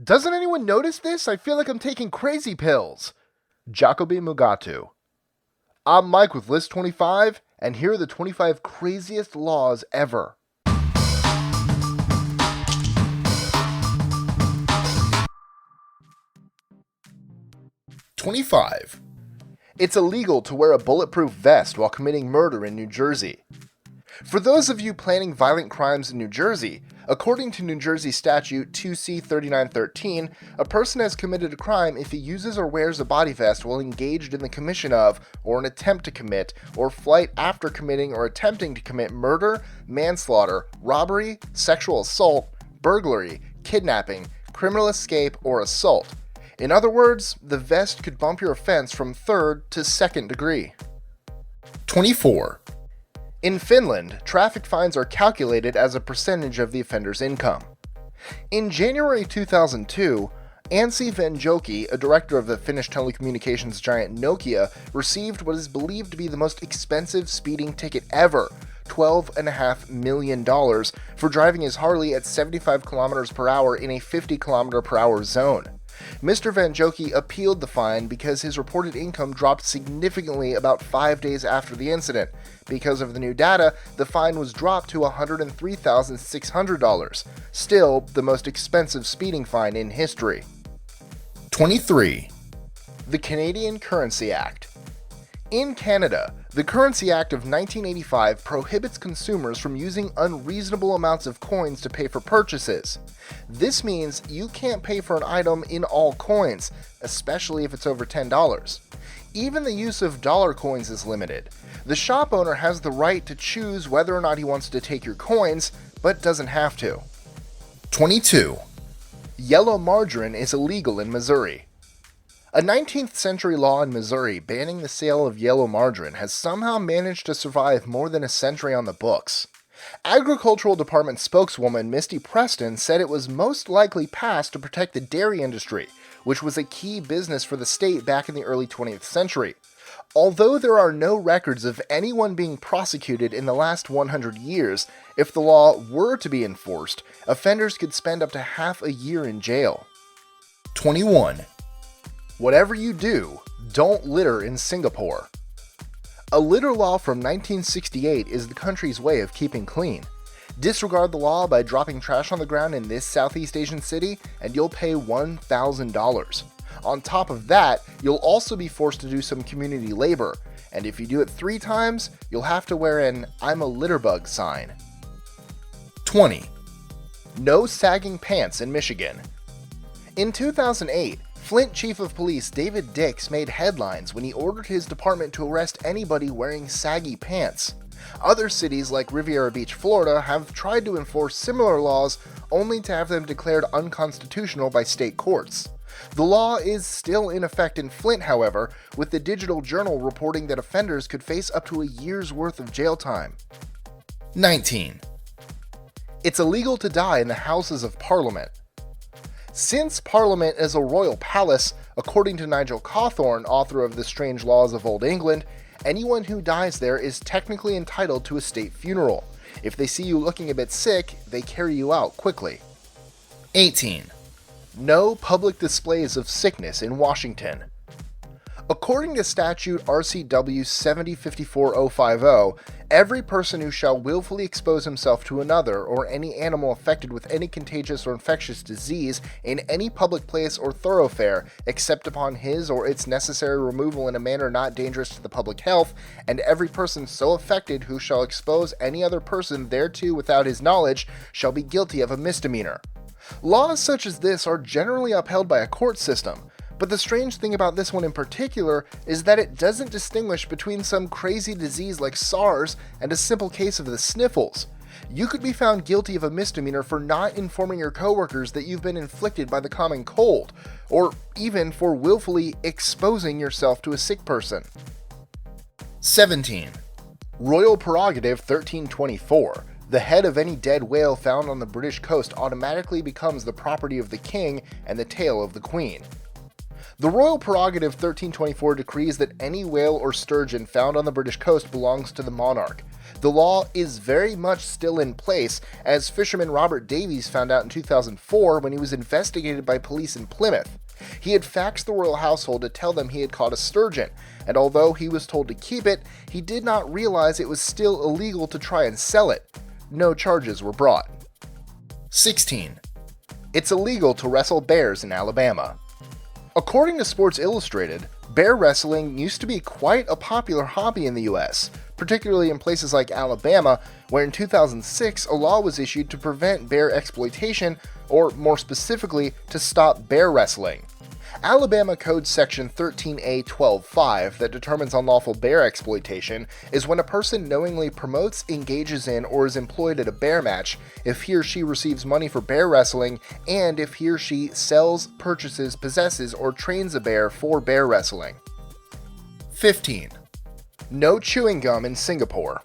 Doesn't anyone notice this? I feel like I'm taking crazy pills. Jacobi Mugatu. I'm Mike with List 25, and here are the 25 craziest laws ever. #25. It's illegal to wear a bulletproof vest while committing murder in New Jersey. For those of you planning violent crimes in New Jersey, according to New Jersey Statute 2C3913, a person has committed a crime if he uses or wears a body vest while engaged in the commission of, or an attempt to commit, or flight after committing or attempting to commit murder, manslaughter, robbery, sexual assault, burglary, kidnapping, criminal escape, or assault. In other words, the vest could bump your offense from third to second degree. #24. In Finland, traffic fines are calculated as a percentage of the offender's income. In January 2002, Anssi Venjoki, a director of the Finnish telecommunications giant Nokia, received what is believed to be the most expensive speeding ticket ever, $12.5 million, for driving his Harley at 75 km per hour in a 50 km per hour zone. Mr. Venjoki appealed the fine because his reported income dropped significantly about 5 days after the incident. Because of the new data, the fine was dropped to $103,600, still the most expensive speeding fine in history. #23. The Canadian Currency Act. In Canada, the Currency Act of 1985 prohibits consumers from using unreasonable amounts of coins to pay for purchases. This means you can't pay for an item in all coins, especially if it's over $10. Even the use of dollar coins is limited. The shop owner has the right to choose whether or not he wants to take your coins, but doesn't have to. #22. Yellow margarine is illegal in Missouri. A 19th century law in Missouri banning the sale of yellow margarine has somehow managed to survive more than a century on the books. Agricultural Department spokeswoman Misty Preston said it was most likely passed to protect the dairy industry, which was a key business for the state back in the early 20th century. Although there are no records of anyone being prosecuted in the last 100 years, if the law were to be enforced, offenders could spend up to half a year in jail. #21. Whatever you do, don't litter in Singapore. A litter law from 1968 is the country's way of keeping clean. Disregard the law by dropping trash on the ground in this Southeast Asian city, and you'll pay $1,000. On top of that, you'll also be forced to do some community labor, and if you do it 3 times, you'll have to wear an "I'm a litterbug" sign. #20. No sagging pants in Michigan. In 2008, Flint Chief of Police David Dix made headlines when he ordered his department to arrest anybody wearing saggy pants. Other cities like Riviera Beach, Florida have tried to enforce similar laws only to have them declared unconstitutional by state courts. The law is still in effect in Flint, however, with the Digital Journal reporting that offenders could face up to a year's worth of jail time. #19. It's illegal to die in the Houses of Parliament. Since Parliament is a royal palace, according to Nigel Cawthorne, author of The Strange Laws of Old England, anyone who dies there is technically entitled to a state funeral. If they see you looking a bit sick, they carry you out quickly. #18. No public displays of sickness in Washington. According to statute RCW 7054050, every person who shall willfully expose himself to another or any animal affected with any contagious or infectious disease in any public place or thoroughfare, except upon his or its necessary removal in a manner not dangerous to the public health, and every person so affected who shall expose any other person thereto without his knowledge, shall be guilty of a misdemeanor. Laws such as this are generally upheld by a court system, but the strange thing about this one in particular is that it doesn't distinguish between some crazy disease like SARS and a simple case of the sniffles. You could be found guilty of a misdemeanor for not informing your coworkers that you've been inflicted by the common cold, or even for willfully exposing yourself to a sick person. #17. Royal Prerogative 1324. The head of any dead whale found on the British coast automatically becomes the property of the king and the tail of the queen. The Royal Prerogative 1324 decrees that any whale or sturgeon found on the British coast belongs to the monarch. The law is very much still in place, as fisherman Robert Davies found out in 2004 when he was investigated by police in Plymouth. He had faxed the royal household to tell them he had caught a sturgeon, and although he was told to keep it, he did not realize it was still illegal to try and sell it. No charges were brought. 16. It's illegal to wrestle bears in Alabama. According to Sports Illustrated, bear wrestling used to be quite a popular hobby in the US, particularly in places like Alabama, where in 2006 a law was issued to prevent bear exploitation, or more specifically, to stop bear wrestling. Alabama Code Section 13A.12.5 that determines unlawful bear exploitation is when a person knowingly promotes, engages in, or is employed at a bear match if he or she receives money for bear wrestling, and if he or she sells, purchases, possesses, or trains a bear for bear wrestling. 15. No chewing gum in Singapore.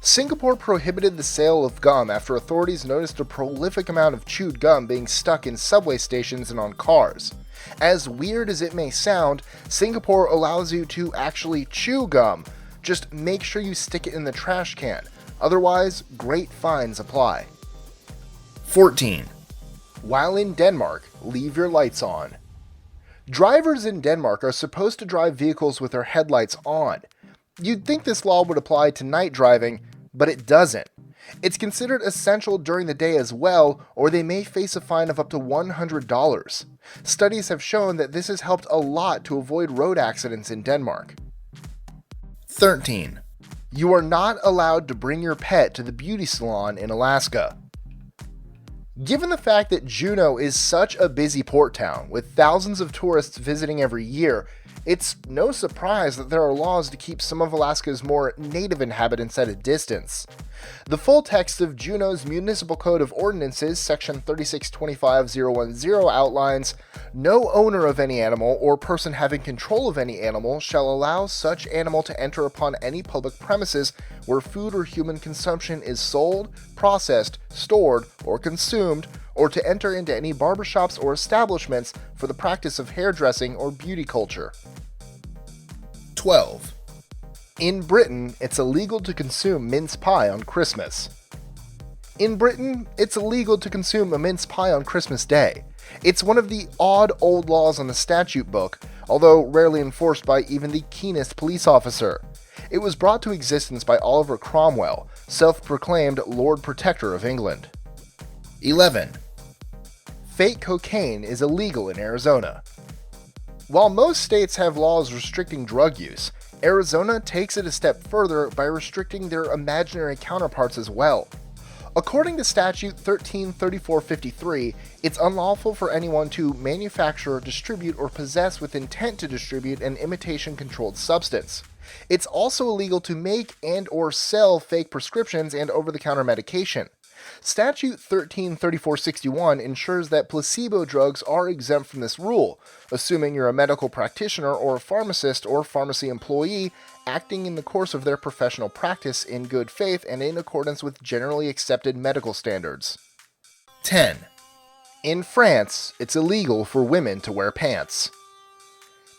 Singapore prohibited the sale of gum after authorities noticed a prolific amount of chewed gum being stuck in subway stations and on cars. As weird as it may sound, Singapore allows you to actually chew gum. Just make sure you stick it in the trash can. Otherwise, great fines apply. 14. While in Denmark, leave your lights on. Drivers in Denmark are supposed to drive vehicles with their headlights on. You'd think this law would apply to night driving, but it doesn't. It's considered essential during the day as well, or they may face a fine of up to $100. Studies have shown that this has helped a lot to avoid road accidents in Denmark. 13. You are not allowed to bring your pet to the beauty salon in Alaska. Given the fact that Juneau is such a busy port town, with thousands of tourists visiting every year, it's no surprise that there are laws to keep some of Alaska's more native inhabitants at a distance. The full text of Juneau's Municipal Code of Ordinances, section 3625010, outlines, "No owner of any animal or person having control of any animal shall allow such animal to enter upon any public premises where food or human consumption is sold, processed, stored, or consumed, or to enter into any barbershops or establishments for the practice of hairdressing or beauty culture." 12. In Britain, it's illegal to consume mince pie on Christmas. In Britain, it's illegal to consume a mince pie on Christmas Day. It's one of the odd old laws on the statute book, although rarely enforced by even the keenest police officer. It was brought to existence by Oliver Cromwell, self-proclaimed Lord Protector of England. 11. Fake cocaine is illegal in Arizona. While most states have laws restricting drug use, Arizona takes it a step further by restricting their imaginary counterparts as well. According to Statute 133453, it's unlawful for anyone to manufacture, distribute, or possess with intent to distribute an imitation-controlled substance. It's also illegal to make and or sell fake prescriptions and over-the-counter medication. Statute 133461 ensures that placebo drugs are exempt from this rule, assuming you're a medical practitioner or a pharmacist or pharmacy employee acting in the course of their professional practice in good faith and in accordance with generally accepted medical standards. 10. In France, it's illegal for women to wear pants.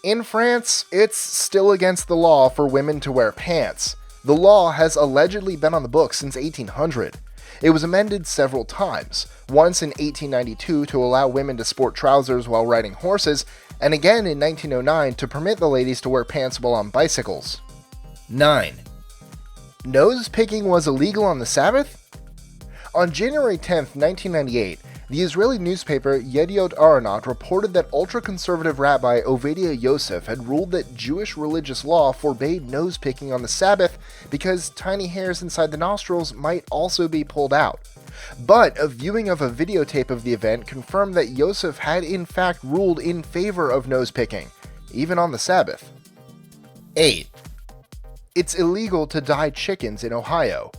In France, it's still against the law for women to wear pants. The law has allegedly been on the books since 1800. It was amended several times, once in 1892 to allow women to sport trousers while riding horses, and again in 1909 to permit the ladies to wear pants while on bicycles. 9. Nose picking was illegal on the Sabbath? On January 10, 1998, the Israeli newspaper Yediot Aharonot reported that ultra-conservative rabbi Ovadia Yosef had ruled that Jewish religious law forbade nose picking on the Sabbath because tiny hairs inside the nostrils might also be pulled out. But a viewing of a videotape of the event confirmed that Yosef had in fact ruled in favor of nose picking, even on the Sabbath. 8. It's illegal to dye chickens in Ohio.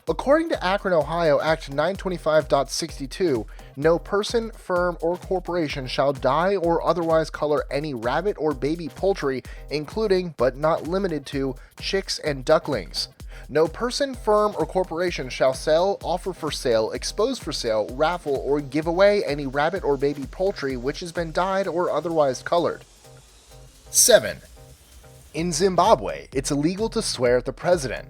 According to Akron, Ohio Act 925.62, no person, firm, or corporation shall dye or otherwise color any rabbit or baby poultry, including, but not limited to, chicks and ducklings. No person, firm, or corporation shall sell, offer for sale, expose for sale, raffle, or give away any rabbit or baby poultry which has been dyed or otherwise colored. 7. In Zimbabwe, it's illegal to swear at the president.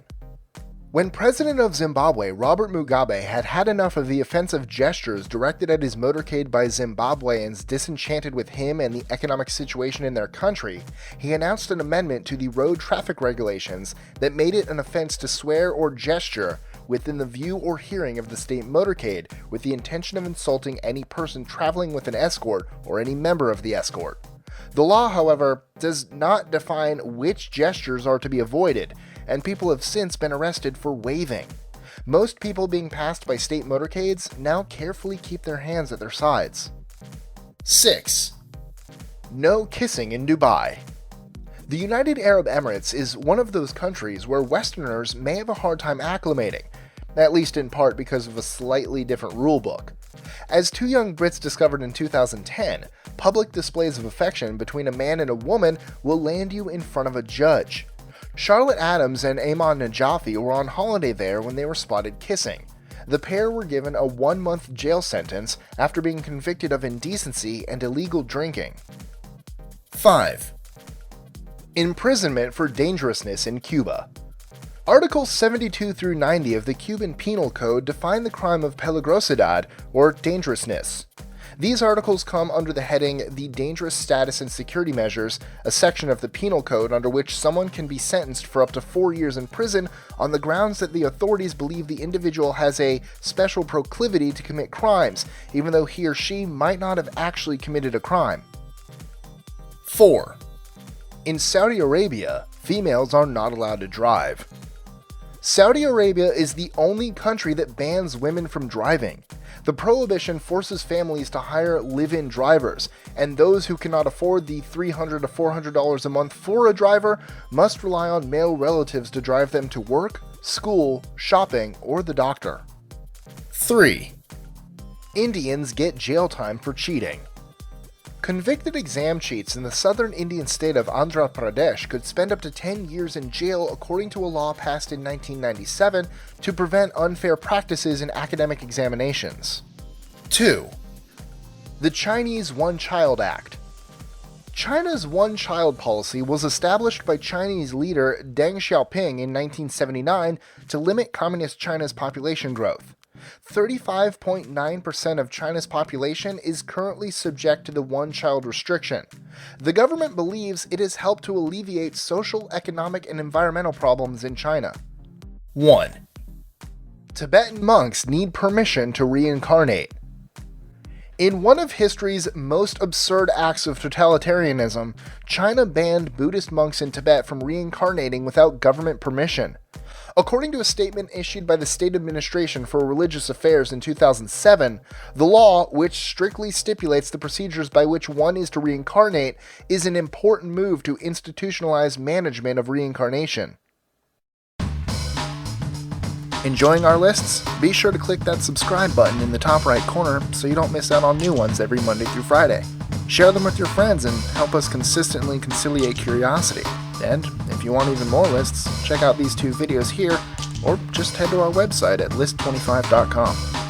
When President of Zimbabwe, Robert Mugabe, had had enough of the offensive gestures directed at his motorcade by Zimbabweans disenchanted with him and the economic situation in their country, he announced an amendment to the road traffic regulations that made it an offense to swear or gesture within the view or hearing of the state motorcade with the intention of insulting any person traveling with an escort or any member of the escort. The law, however, does not define which gestures are to be avoided, and people have since been arrested for waving. Most people being passed by state motorcades now carefully keep their hands at their sides. 6. No kissing in Dubai. The United Arab Emirates is one of those countries where Westerners may have a hard time acclimating, at least in part because of a slightly different rulebook. As two young Brits discovered in 2010, public displays of affection between a man and a woman will land you in front of a judge. Charlotte Adams and Ayman Najafi were on holiday there when they were spotted kissing. The pair were given a 1-month jail sentence after being convicted of indecency and illegal drinking. 5. Imprisonment for dangerousness in Cuba. Articles 72 through 90 of the Cuban Penal Code define the crime of peligrosidad, or dangerousness. These articles come under the heading The Dangerous Status and Security Measures, a section of the Penal Code under which someone can be sentenced for up to 4 years in prison on the grounds that the authorities believe the individual has a special proclivity to commit crimes, even though he or she might not have actually committed a crime. 4. In Saudi Arabia, females are not allowed to drive. Saudi Arabia is the only country that bans women from driving. The prohibition forces families to hire live-in drivers, and those who cannot afford the $300 to $400 a month for a driver must rely on male relatives to drive them to work, school, shopping, or the doctor. 3. Indians get jail time for cheating. Convicted exam cheats in the southern Indian state of Andhra Pradesh could spend up to 10 years in jail according to a law passed in 1997 to prevent unfair practices in academic examinations. 2. The Chinese One-Child Act. China's one-child policy was established by Chinese leader Deng Xiaoping in 1979 to limit Communist China's population growth. 35.9% of China's population is currently subject to the one-child restriction. The government believes it has helped to alleviate social, economic, and environmental problems in China. 1. Tibetan monks need permission to reincarnate. In one of history's most absurd acts of totalitarianism, China banned Buddhist monks in Tibet from reincarnating without government permission. According to a statement issued by the State Administration for Religious Affairs in 2007, the law, which strictly stipulates the procedures by which one is to reincarnate, is an important move to institutionalize management of reincarnation. Enjoying our lists? Be sure to click that subscribe button in the top right corner so you don't miss out on new ones every Monday through Friday. Share them with your friends and help us consistently conciliate curiosity. And if you want even more lists, check out these two videos here, or just head to our website at list25.com.